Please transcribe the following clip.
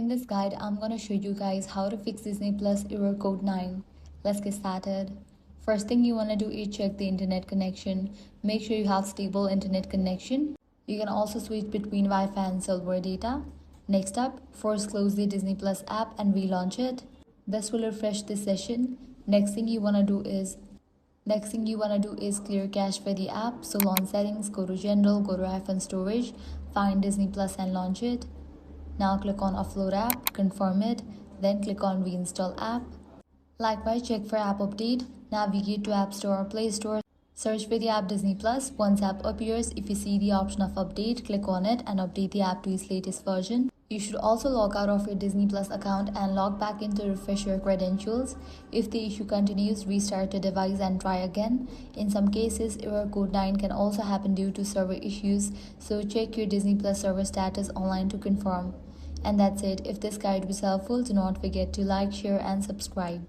In this guide, I'm gonna show you guys how to fix Disney Plus error code 9. Let's get started. First thing you wanna do is check the internet connection. Make sure you have stable internet connection. You can also switch between Wi-Fi and cellular data. Next up, first close the Disney Plus app and relaunch it. This will refresh the session. Next thing you wanna do is clear cache for the app. So launch settings, go to general, go to iPhone storage, find Disney Plus and launch it. Now click on offload app, confirm it, then click on reinstall app. Likewise, check for app update. Navigate to App Store or Play Store. Search for the app Disney Plus. Once app appears, if you see the option of update, click on it and update the app to its latest version. You should also log out of your Disney Plus account and log back in to refresh your credentials. If the issue continues, restart your device and try again. In some cases, error code 9 can also happen due to server issues, so check your Disney Plus server status online to confirm. And that's it. If this guide was helpful, do not forget to like, share and subscribe.